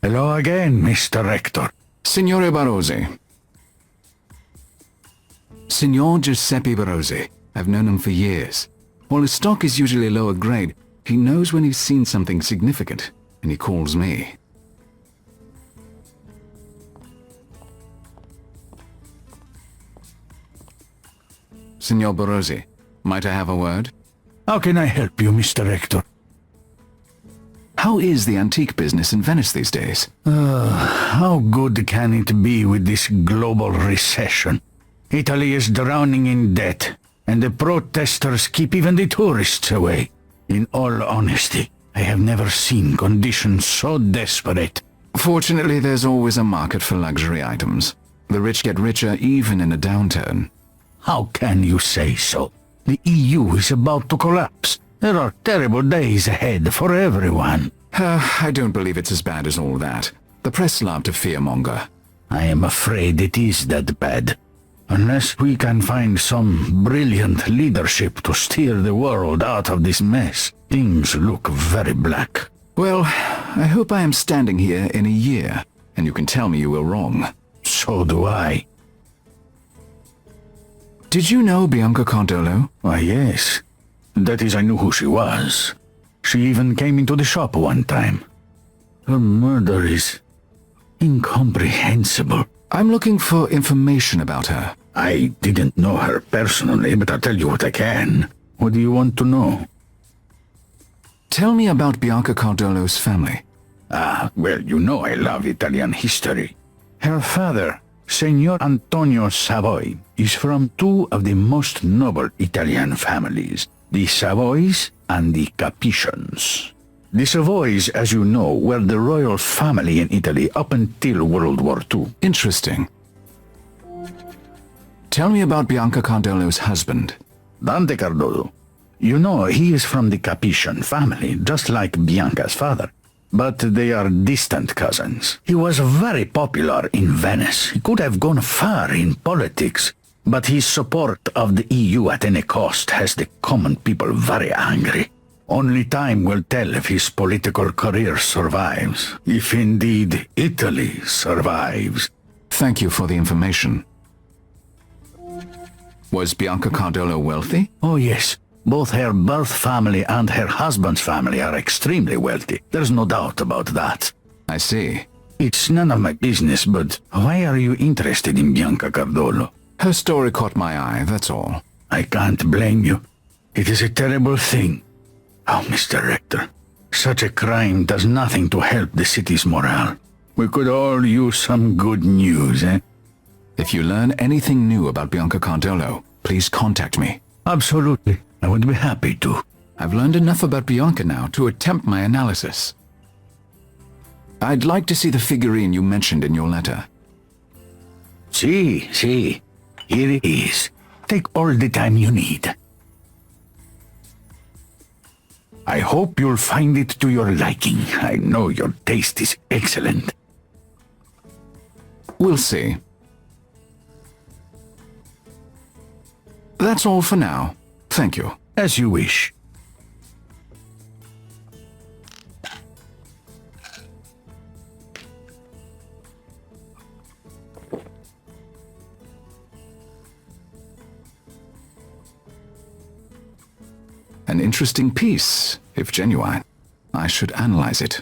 Hello again, Mr. Rector. Signore Barozzi. Signor Giuseppe Barozzi. I've known him for years. While his stock is usually lower grade, he knows when he's seen something significant, and he calls me. Signor Barozzi, might I have a word? How can I help you, Mr. Rector? How is the antique business in Venice these days? How good can it be with this global recession? Italy is drowning in debt, and the protesters keep even the tourists away. In all honesty, I have never seen conditions so desperate. Fortunately, there's always a market for luxury items. The rich get richer even in a downturn. How can you say so? The EU is about to collapse. There are terrible days ahead for everyone. I don't believe it's as bad as all that. The press love to fearmonger. I am afraid it is that bad. Unless we can find some brilliant leadership to steer the world out of this mess, things look very black. Well, I hope I am standing here in a year, and you can tell me you were wrong. So do I. Did you know Bianca Cardolo? Why, yes. That is, I knew who she was. She even came into the shop one time. Her murder is incomprehensible. I'm looking for information about her. I didn't know her personally, but I'll tell you what I can. What do you want to know? Tell me about Bianca Cardolo's family. Well, you know I love Italian history. Her father, Signor Antonio Savoy, is from two of the most noble Italian families, the Savoys and the Capetians. The Savoys, as you know, were the royal family in Italy up until World War II. Interesting. Tell me about Bianca Cardolo's husband. Dante Cardolo. You know, he is from the Capetian family, just like Bianca's father. But they are distant cousins. He was very popular in Venice. He could have gone far in politics, but his support of the EU at any cost has the common people very angry. Only time will tell if his political career survives, if indeed Italy survives. Thank you for the information. Was Bianca Cardolo wealthy? Oh yes. Both her birth family and her husband's family are extremely wealthy. There's no doubt about that. I see. It's none of my business, but why are you interested in Bianca Cardolo? Her story caught my eye, that's all. I can't blame you. It is a terrible thing. Oh, Mr. Rector, such a crime does nothing to help the city's morale. We could all use some good news, eh? If you learn anything new about Bianca Cardolo, please contact me. Absolutely. I would be happy to. I've learned enough about Bianca now to attempt my analysis. I'd like to see the figurine you mentioned in your letter. See. Here it is. Take all the time you need. I hope you'll find it to your liking. I know your taste is excellent. We'll see. That's all for now. Thank you. As you wish. An interesting piece, if genuine. I should analyze it.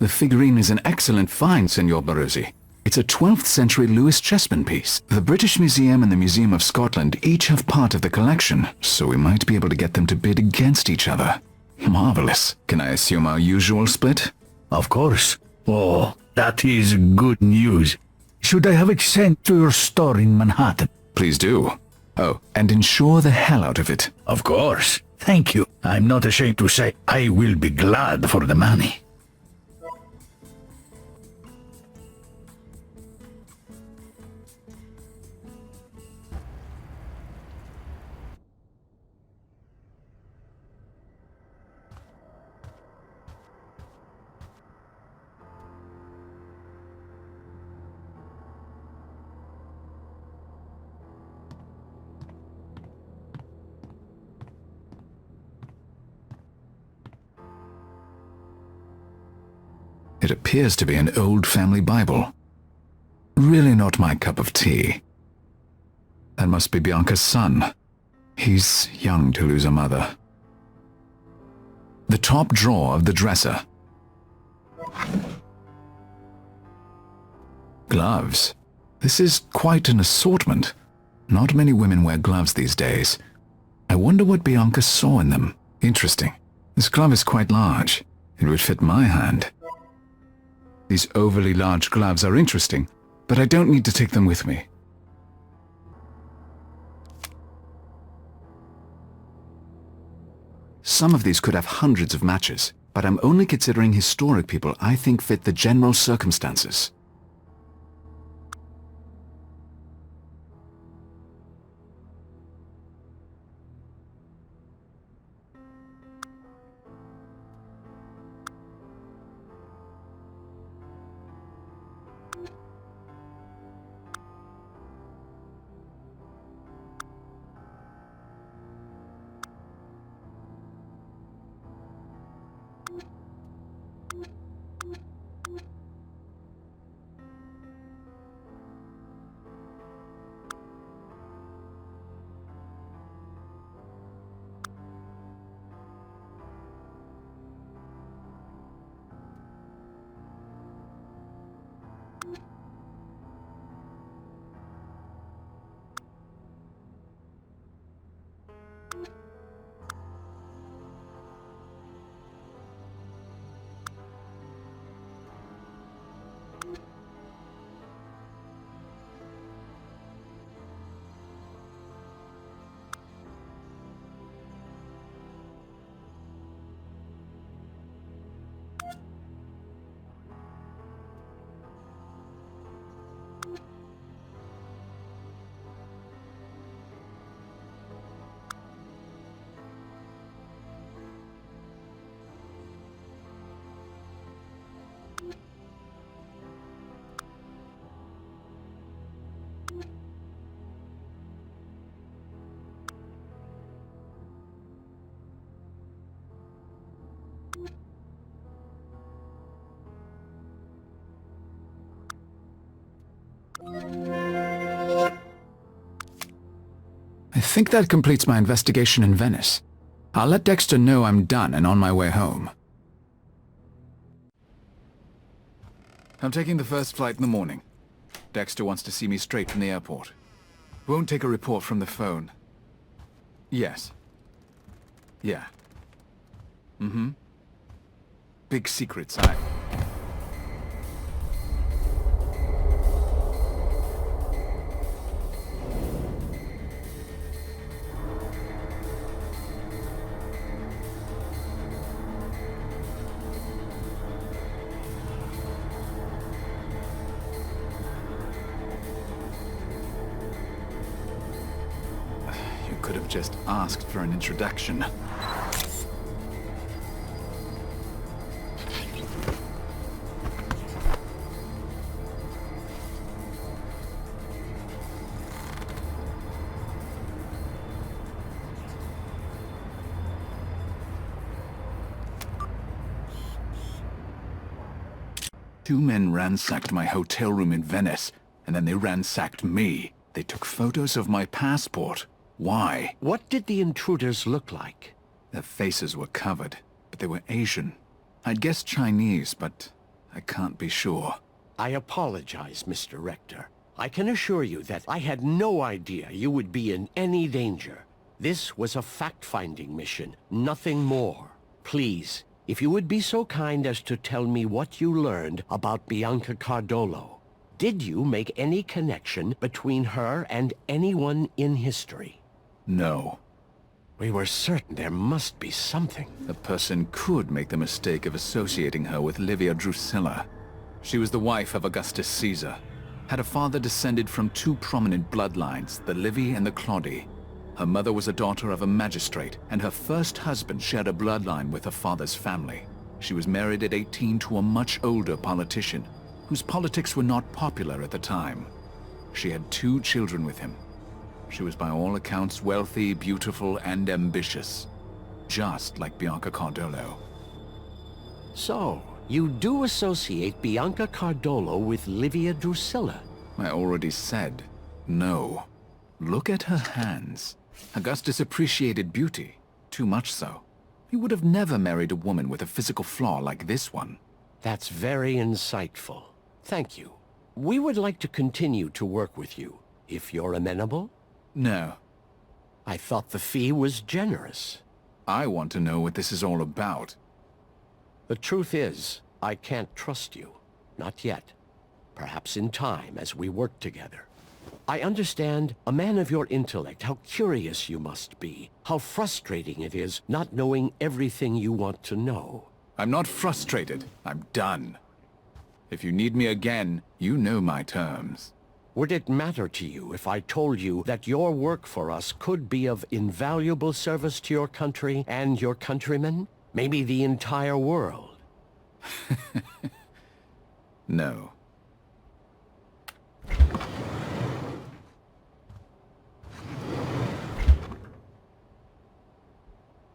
The figurine is an excellent find, Signor Barozzi. It's a 12th century Lewis Chessman piece. The British Museum and the Museum of Scotland each have part of the collection, so we might be able to get them to bid against each other. Marvelous. Can I assume our usual split? Of course. Oh, that is good news. Should I have it sent to your store in Manhattan? Please do. Oh, and insure the hell out of it. Of course. Thank you. I'm not ashamed to say I will be glad for the money. It appears to be an old family Bible. Really not my cup of tea. That must be Bianca's son. He's young to lose a mother. The top drawer of the dresser. Gloves. This is quite an assortment. Not many women wear gloves these days. I wonder what Bianca saw in them. Interesting. This glove is quite large. It would fit my hand. These overly large gloves are interesting, but I don't need to take them with me. Some of these could have hundreds of matches, but I'm only considering historic people I think fit the general circumstances. I think that completes my investigation in Venice. I'll let Dexter know I'm done and on my way home. I'm taking the first flight in the morning. Dexter wants to see me straight from the airport. Won't take a report from the phone. Yes. Yeah. Mm-hmm. Big secrets, You could have just asked for an introduction. Two men ransacked my hotel room in Venice, and then they ransacked me. They took photos of my passport. Why? What did the intruders look like? Their faces were covered, but they were Asian. I'd guess Chinese, but I can't be sure. I apologize, Mr. Rector. I can assure you that I had no idea you would be in any danger. This was a fact-finding mission, nothing more. Please, if you would be so kind as to tell me what you learned about Bianca Cardolo. Did you make any connection between her and anyone in history? No. We were certain there must be something. A person could make the mistake of associating her with Livia Drusilla. She was the wife of Augustus Caesar. Had a father descended from two prominent bloodlines, the Livy and the Claudi. Her mother was a daughter of a magistrate, and her first husband shared a bloodline with her father's family. She was married at 18 to a much older politician, whose politics were not popular at the time. She had 2 children with him. She was by all accounts wealthy, beautiful, and ambitious, just like Bianca Cardolo. So, you do associate Bianca Cardolo with Livia Drusilla? I already said no. Look at her hands. Augustus appreciated beauty, too much so. He would have never married a woman with a physical flaw like this one. That's very insightful. Thank you. We would like to continue to work with you, if you're amenable. No. I thought the fee was generous. I want to know what this is all about. The truth is, I can't trust you. Not yet. Perhaps in time, as we work together. I understand, a man of your intellect, how curious you must be. How frustrating it is not knowing everything you want to know. I'm not frustrated. I'm done. If you need me again, you know my terms. Would it matter to you if I told you that your work for us could be of invaluable service to your country and your countrymen? Maybe the entire world? No.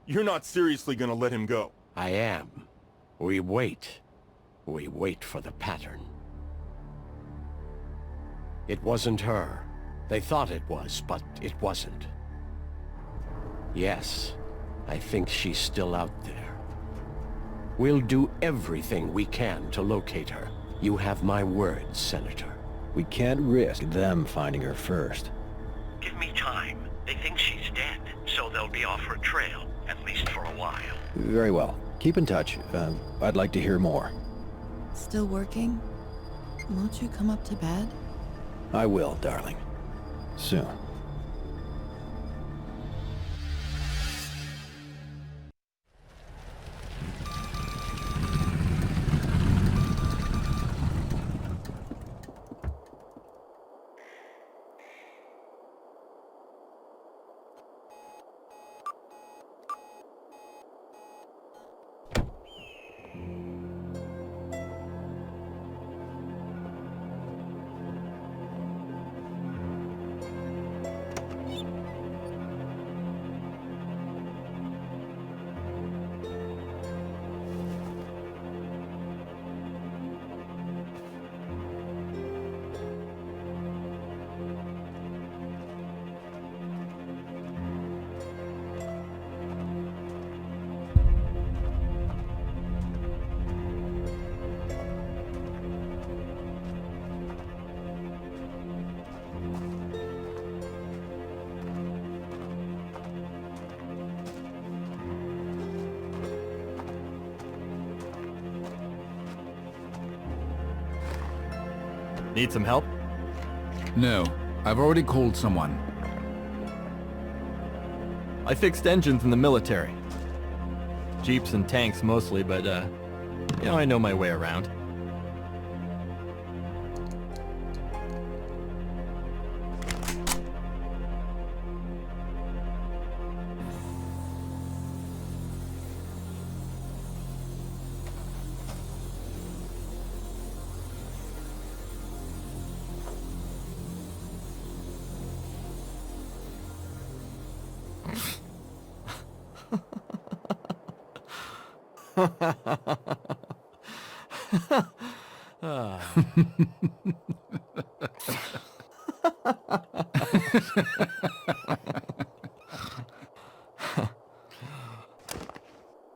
You're not seriously gonna let him go. I am. We wait. We wait for the pattern. It wasn't her. They thought it was, but it wasn't. Yes, I think she's still out there. We'll do everything we can to locate her. You have my word, Senator. We can't risk them finding her first. Give me time. They think she's dead, so they'll be off her trail, at least for a while. Very well. Keep in touch. I'd like to hear more. Still working? Won't you come up to bed? I will, darling. Soon. Need some help? No. I've already called someone. I fixed engines in the military. Jeeps and tanks mostly, but, I know my way around.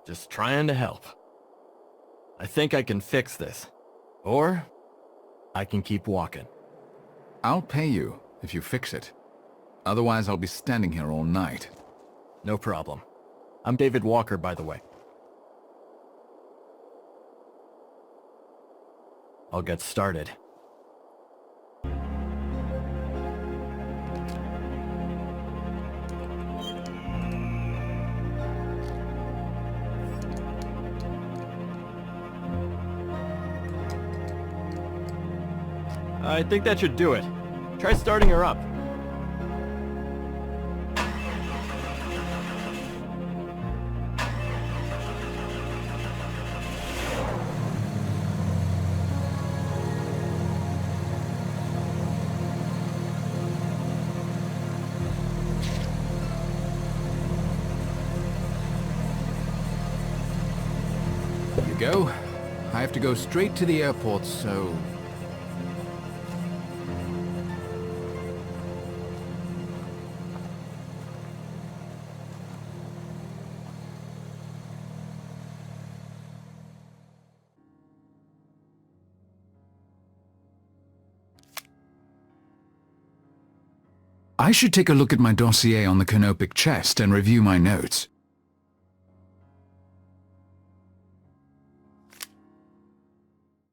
Just trying to help. I think I can fix this. Or I can keep walking. I'll pay you if you fix it. Otherwise, I'll be standing here all night. No problem. I'm David Walker, by the way. I'll get started. I think that should do it. Try starting her up. There you go. I have to go straight to the airport, so... I should take a look at my dossier on the canopic chest and review my notes.